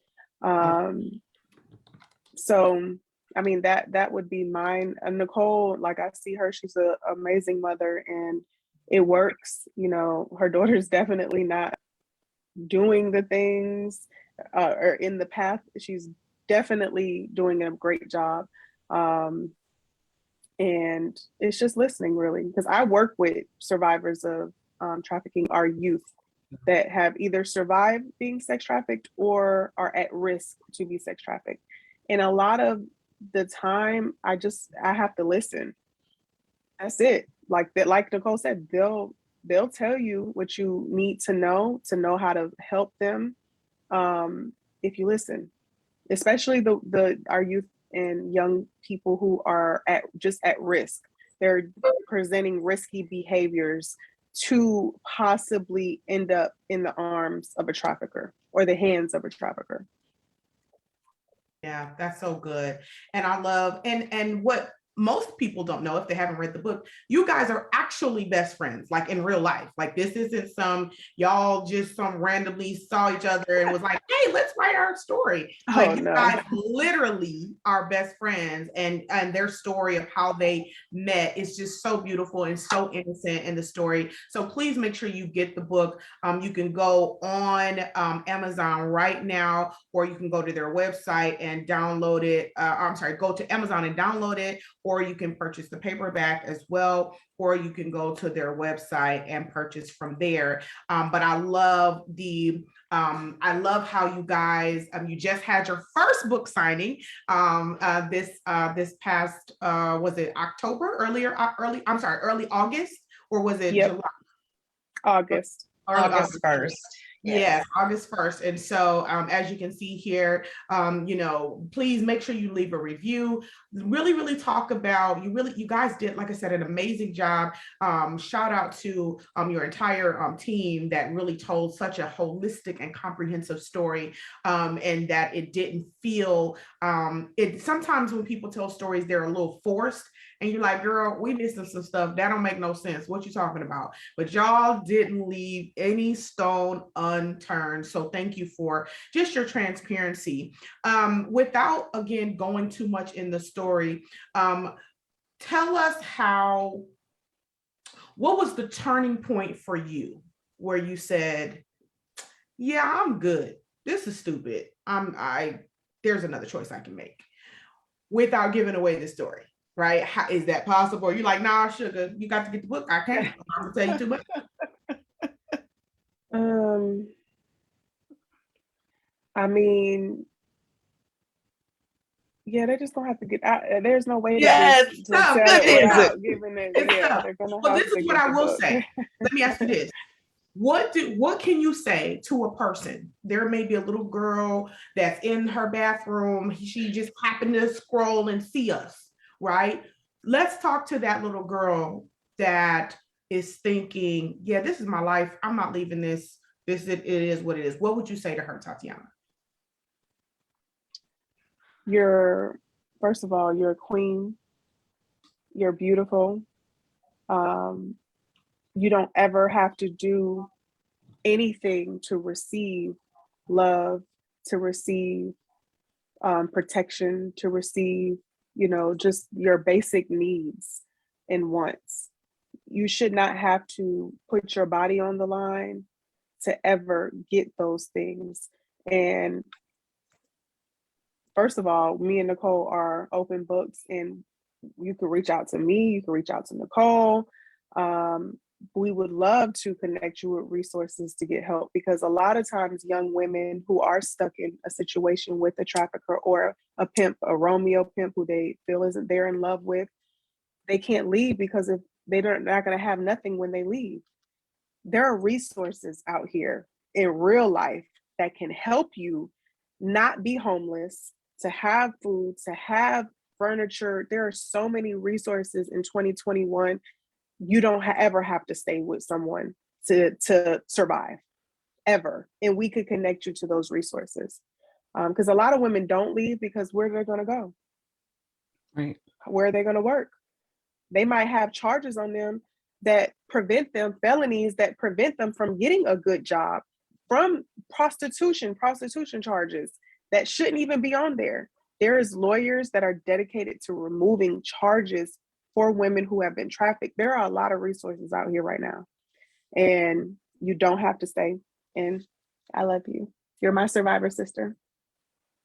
So, I mean, that would be mine. Nicole, like I see her, she's an amazing mother and it works. You know, her daughter's definitely not doing the things or in the path. She's definitely doing a great job. And it's just listening, really, because I work with survivors of trafficking, our youth that have either survived being sex trafficked or are at risk to be sex trafficked. And a lot of the time, I have to listen. That's it. Like that, like Nicole said, they'll tell you what you need to know how to help them, if you listen. Especially our youth and young people who are at risk. They're presenting risky behaviors to possibly end up in the arms of a trafficker or the hands of a trafficker. Yeah, that's so good. And I love, and what most people don't know if they haven't read the book, you guys are actually best friends, like in real life. Like this isn't y'all just randomly saw each other and was like, hey, let's write our story. Like you guys literally are best friends, and their story of how they met is just so beautiful and so innocent in the story. So please make sure you get the book. You can go on Amazon right now, or you can go to their website and download it. Go to Amazon and download it, or you can purchase the paperback as well, or you can go to their website and purchase from there. But I love how you guys, you just had your first book signing this past, was it October, early August, or was it July? August 1st. Yes, August 1st. And so as you can see here, you know, please make sure you leave a review. Really talk about, you guys did, like I said, an amazing job. Shout out to your entire team that really told such a holistic and comprehensive story, and that it didn't feel, sometimes when people tell stories, they're a little forced. And you're like, girl, we missing some stuff. That don't make no sense. What you talking about? But y'all didn't leave any stone unturned. So thank you for just your transparency. Without, again, going too much in the story, tell us what was the turning point for you where you said, yeah, I'm good. This is stupid. There's another choice I can make, without giving away the story. Right? How is that possible? You're like, nah, sugar, you got to get the book. I can't. I'm gonna tell you too much. I mean, yeah, they just don't have to get out. There's no way Yes, to tell it without giving it. Yeah, they're gonna well, have this to is what get I the will book. say. Let me ask you this. What can you say to a person? There may be a little girl that's in her bathroom. She just happened to scroll and see us, right? Let's talk to that little girl that is thinking, yeah, this is my life. I'm not leaving this. It is what it is. What would you say to her, Tatiana? First of all, you're a queen. You're beautiful. You don't ever have to do anything to receive love, to receive protection, to receive, you know, just your basic needs and wants. You should not have to put your body on the line to ever get those things. And first of all, me and Nicole are open books, and you can reach out to me, you can reach out to Nicole. We would love to connect you with resources to get help, because a lot of times young women who are stuck in a situation with a trafficker or a pimp, a Romeo pimp who they feel isn't they're in love with, they can't leave because if they're not going to have nothing when they leave. There are resources out here in real life that can help you not be homeless, to have food, to have furniture. There are so many resources in 2021. you don't ever have to stay with someone to survive, ever. And we could connect you to those resources. Because a lot of women don't leave because where they're going to go? Right. Where are they going to work? They might have charges on them that prevent them, felonies that prevent them from getting a good job, from prostitution charges that shouldn't even be on there. There is lawyers that are dedicated to removing charges for women who have been trafficked. There are a lot of resources out here right now, and you don't have to stay. And I love you. You're my survivor sister.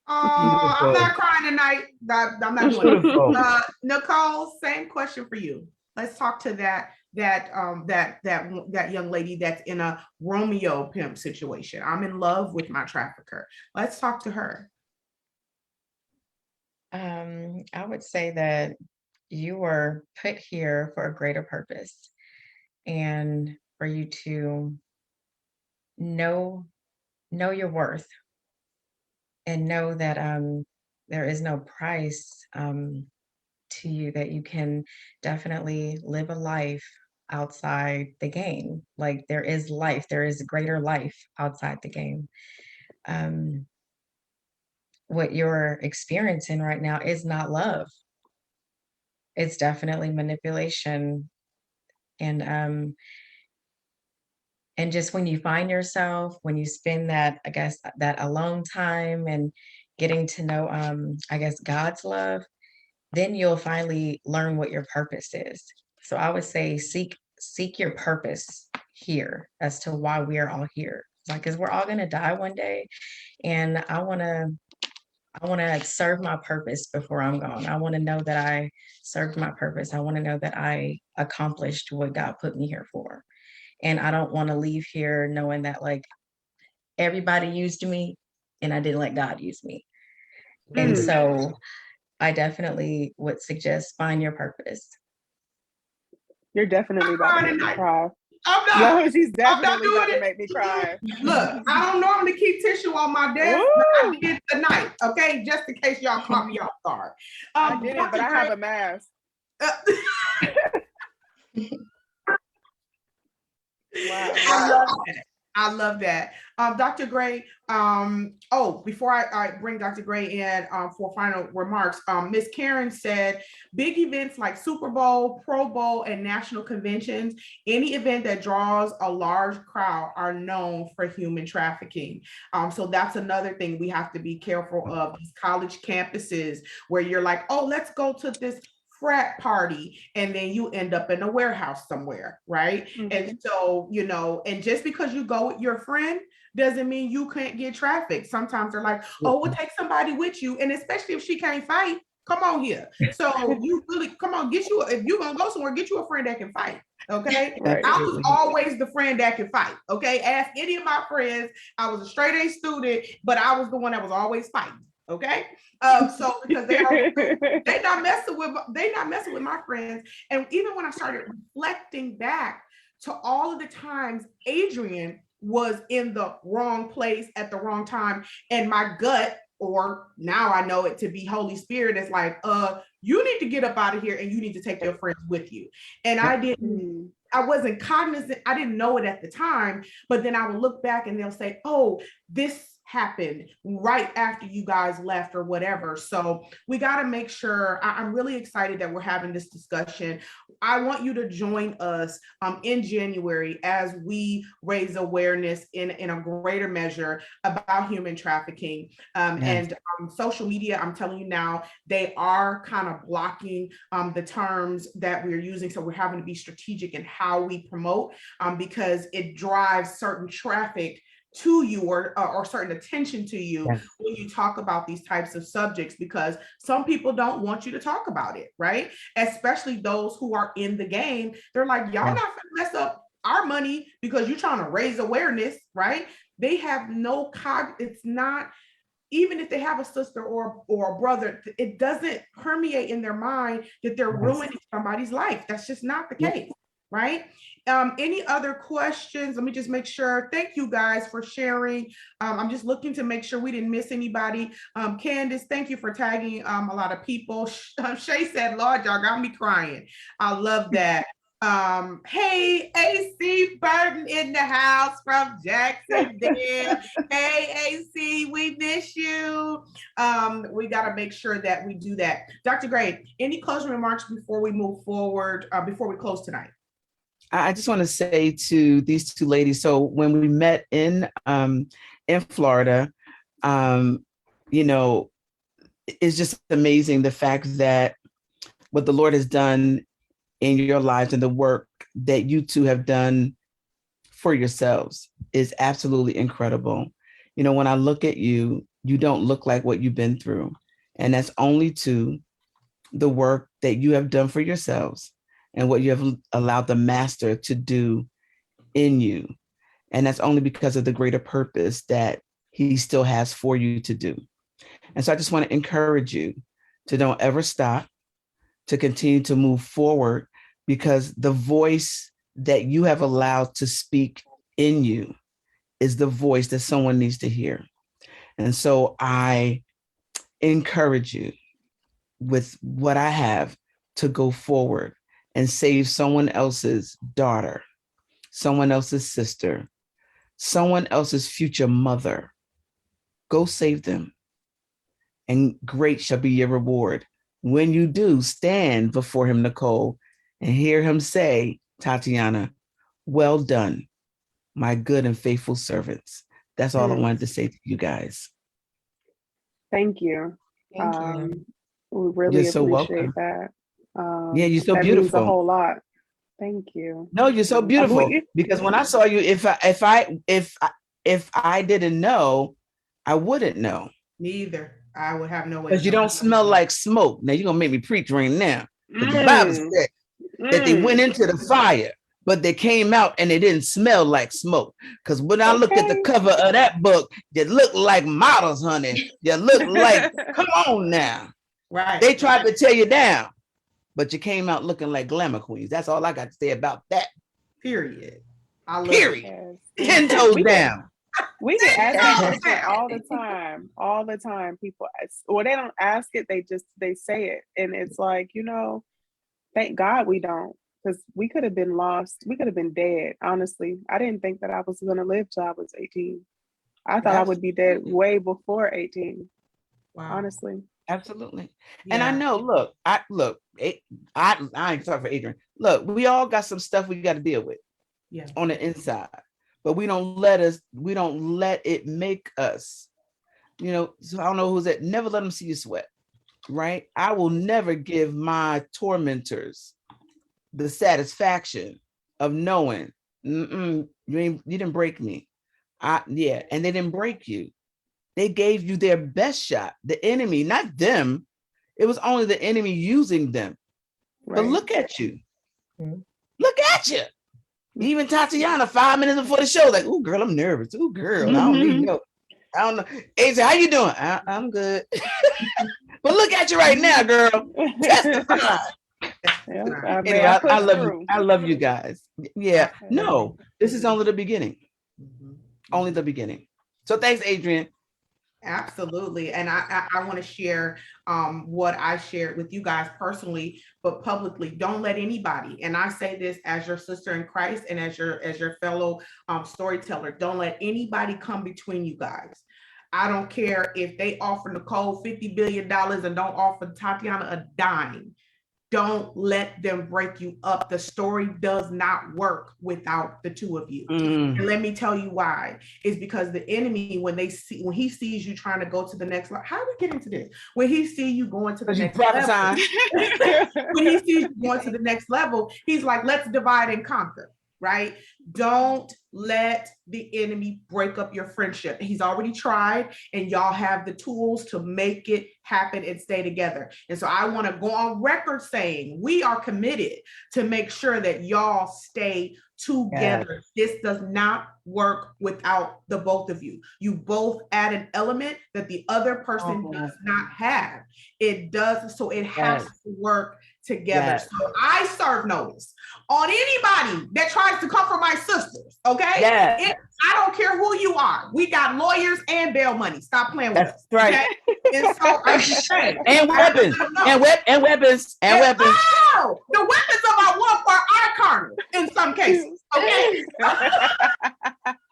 Oh, I'm not crying tonight. I'm not doing it. Nicole, same question for you. Let's talk to that young lady that's in a Romeo pimp situation. I'm in love with my trafficker. Let's talk to her. I would say that you were put here for a greater purpose, and for you to know your worth, and know that there is no price to you, that you can definitely live a life outside the game. Like, there is life, there is greater life outside the game. What you're experiencing right now is not love. It's definitely manipulation. And just when you find yourself, when you spend that, I guess, that alone time and getting to know, I guess, God's love, then you'll finally learn what your purpose is. So I would say seek your purpose here, as to why we are all here. Like, because we're all going to die one day, and I want to serve my purpose before I'm gone. I want to know that I served my purpose. I want to know that I accomplished what God put me here for. And I don't want to leave here knowing that, like, everybody used me and I didn't let God use me. And so I definitely would suggest find your purpose. You're definitely about to make me cry. I'm not. No, she's definitely about to make me cry. Look, I don't normally keep tissue on my desk, but I did tonight, okay? Just in case y'all caught me off guard. I didn't, but I have a mask. Wow. I love that. Dr. Gray, before I bring Dr. Gray in for final remarks, Ms. Karen said, big events like Super Bowl, Pro Bowl, and national conventions, any event that draws a large crowd are known for human trafficking. So that's another thing we have to be careful of, these college campuses where you're like, oh, let's go to this frat party, and then you end up in a warehouse somewhere, right? And so, and just because you go with your friend doesn't mean you can't get trafficked. Sometimes they're like, oh, we'll take somebody with you, and especially if she can't fight, come on here. So you really, come on, if you're gonna go somewhere, get you a friend that can fight. Okay. Right. I was always the friend that can fight. Okay. Ask any of my friends. I was a straight A student, but I was the one that was always fighting. Okay. So because they not messing with my friends. And even when I started reflecting back to all of the times Adrienne was in the wrong place at the wrong time, and my gut, or now I know it to be Holy Spirit, is like, you need to get up out of here and you need to take your friends with you. And I wasn't cognizant, I didn't know it at the time, but then I would look back and they'll say, oh, this happened right after you guys left or whatever. So we got to make sure. I'm really excited that we're having this discussion. I want you to join us in January as we raise awareness in a greater measure about human trafficking. And social media, I'm telling you now, they are kind of blocking the terms that we're using. So we're having to be strategic in how we promote, because it drives certain traffic to you, or certain attention to you when you talk about these types of subjects, because some people don't want you to talk about it, right? Especially those who are in the game. They're like, y'all not gonna mess up our money because you're trying to raise awareness, right? They have no it's not, even if they have a sister or a brother, it doesn't permeate in their mind that they're ruining somebody's life. That's just not the case, right? Any other questions? Let me just make sure. Thank you guys for sharing. I'm just looking to make sure we didn't miss anybody. Candace, thank you for tagging a lot of people. Shay said, Lord, y'all got me crying. I love that. Hey, AC Burton in the house from Jacksonville. Hey, AC, we miss you. We got to make sure that we do that. Dr. Gray, any closing remarks before we move forward, before we close tonight? I just want to say to these two ladies, so when we met in Florida, you know, it's just amazing the fact that what the Lord has done in your lives and the work that you two have done for yourselves is absolutely incredible. You know, when I look at you, you don't look like what you've been through. And that's only to the work that you have done for yourselves and what you have allowed the master to do in you. And that's only because of the greater purpose that he still has for you to do. And so I just want to encourage you to don't ever stop, to continue to move forward, because the voice that you have allowed to speak in you is the voice that someone needs to hear. And so I encourage you with what I have to go forward and save someone else's daughter, someone else's sister, someone else's future mother. Go save them, and great shall be your reward. When you do, stand before him, Nicole, and hear him say, Tatiana, well done, my good and faithful servants. That's all I wanted to say to you guys. Thank you. Thank you. We really You're so appreciate welcome. that. Yeah, you're so that beautiful. means a whole lot. Thank you. No, you're so beautiful. Because when I saw you, if I didn't know, I wouldn't know. Neither. I would have no way. Because you don't smell like smoke. Now you're gonna make me preach right now. But the Bible said that they went into the fire, but they came out and it didn't smell like smoke. Because when I look at the cover of that book, you look like models, honey. You look like, come on now. Right. They tried to tear you down, but you came out looking like glamour queens. That's all I got to say about that. Period. Period. 10 toes down. We get asked that question all the time. People ask, well, they don't ask it, they say it. And it's like, you know, thank God we don't, because we could have been lost. We could have been dead. Honestly, I didn't think that I was going to live till I was 18. I thought I would be dead way before 18. Wow. Honestly. Absolutely. Yeah. And I know, look, I ain't talking for Adrienne. Look, we all got some stuff we got to deal with on the inside, but we don't let it make us, you know. So I don't know who's that. Never let them see you sweat, right? I will never give my tormentors the satisfaction of knowing you didn't break me. And they didn't break you. They gave you their best shot. The enemy, not them. It was only the enemy using them. Right. But look at you. Mm-hmm. Look at you. Even Tatiana, 5 minutes before the show, like, "Ooh, girl, I'm nervous. Ooh, girl, I don't need no. I don't know. Asa, how you doing? I'm good." But look at you right now, girl. Testify. Anyway, I love you. I love you guys. Yeah. No, this is only the beginning. Mm-hmm. Only the beginning. So thanks, Adrienne. Absolutely. And I want to share what I shared with you guys personally, but publicly. Don't let anybody, and I say this as your sister in Christ and as your fellow storyteller, don't let anybody come between you guys. I don't care if they offer Nicole $50 billion and don't offer Tatiana a dime. Don't let them break you up. The story does not work without the two of you. And let me tell you why. It's because the enemy, when he sees you trying to go to the next level, how do we get into this? When he sees you going to the next level, when he sees you going to the next level, he's like, let's divide and conquer, right? Don't let the enemy break up your friendship. He's already tried, and y'all have the tools to make it happen and stay together. And so I want to go on record saying we are committed to make sure that y'all stay together. Yes. This does not work without the both of you. You both add an element that the other person does not have. It does, so it has to work together. Yes. So I serve notice on anybody that tries to come for my sisters, okay? Yes. I don't care who you are. We got lawyers and bail money. Stop playing with us. Right. Okay? And so I'm just saying. And weapons. And weapons. Oh, the weapons of our warfare are carnal in some cases. Okay.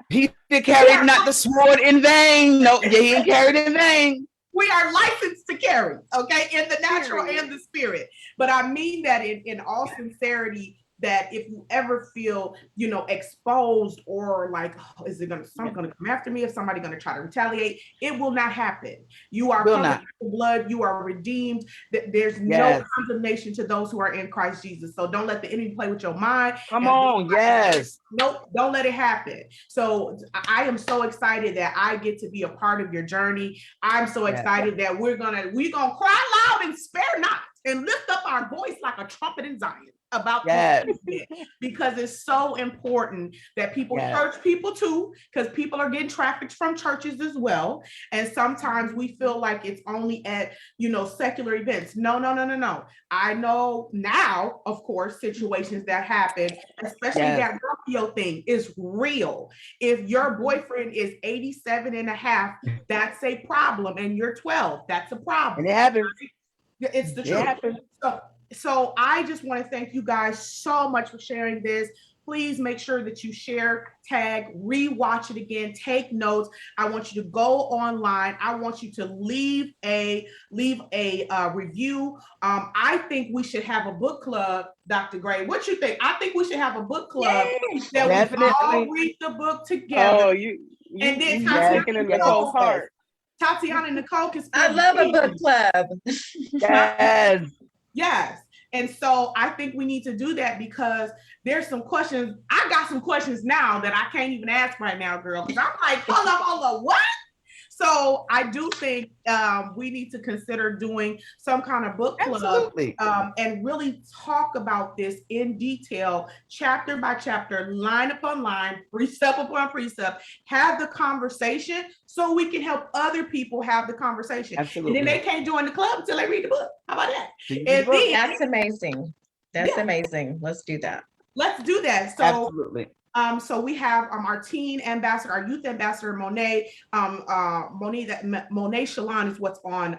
He carried not the sword in vain. No, yeah, he ain't carried in vain. We are licensed to carry, okay, in the natural and the spirit. But I mean that in all sincerity, that if you ever feel, exposed or like, oh, is it something gonna come after me? If somebody gonna try to retaliate, it will not happen. You are covered in blood, you are redeemed. There's no condemnation to those who are in Christ Jesus. So don't let the enemy play with your mind. Come on, yes. Nope, don't let it happen. So I am so excited that I get to be a part of your journey. I'm so excited that we're gonna cry loud and spare not and lift up our voice like a trumpet in Zion about this, because it's so important that people church people too, because people are getting trafficked from churches as well. And sometimes we feel like it's only at, secular events. No. I know now, of course, situations that happen, especially that Scorpio thing is real. If your boyfriend is 87 and a half, that's a problem. And you're 12, that's a problem. And it happens. It's the truth. So I just want to thank you guys so much for sharing this. Please make sure that you share, tag, rewatch it again, take notes. I want you to go online. I want you to leave a review. I think we should have a book club, Dr. Gray. What you think? I think we should have a book club that we all read the book together. Oh, you and then taking in Nicole's heart. Tatiana and Nicole can. I love a book club. Yes. And so I think we need to do that, because there's some questions. I got some questions now that I can't even ask right now, girl. Because I'm like, hold up, what? So I do think we need to consider doing some kind of book club and really talk about this in detail, chapter by chapter, line upon line, precept upon precept, have the conversation so we can help other people have the conversation. Absolutely. And then they can't join the club until they read the book. How about that? And then, that's amazing. That's amazing. Let's do that. Let's do that. So absolutely. So we have our teen ambassador, our youth ambassador, Monet. Monet Shalon is what's on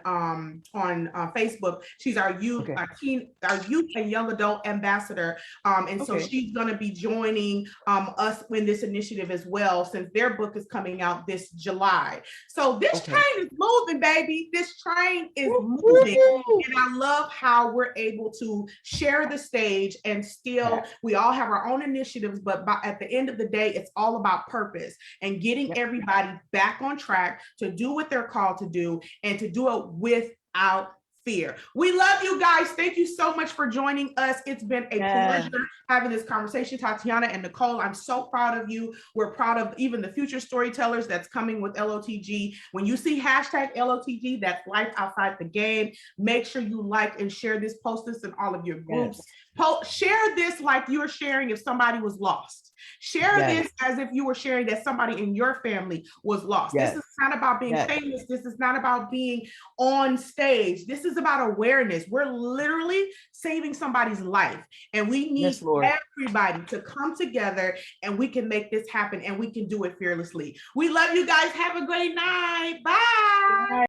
Facebook. She's our youth, our youth and young adult ambassador. And so she's going to be joining us in this initiative as well, since their book is coming out this July. So this train is moving, baby. This train is moving. And I love how we're able to share the stage and still, we all have our own initiatives, but at the end of the day, it's all about purpose and getting everybody back on track to do what they're called to do, and to do it without fear. We love you guys. Thank you so much for joining us. It's been a pleasure having this conversation. Tatiana and Nicole, I'm so proud of you. We're proud of even the future storytellers that's coming with LOTG. When you see hashtag LOTG, that's life outside the game. Make sure you like and share this, post this in all of your groups. Share this like you're sharing if somebody was lost. Share this as if you were sharing that somebody in your family was lost. This is not about being famous. This is not about being on stage. This is about awareness. We're literally saving somebody's life, and we need everybody to come together, and we can make this happen, and we can do it fearlessly. We love you guys. Have a great night. Bye.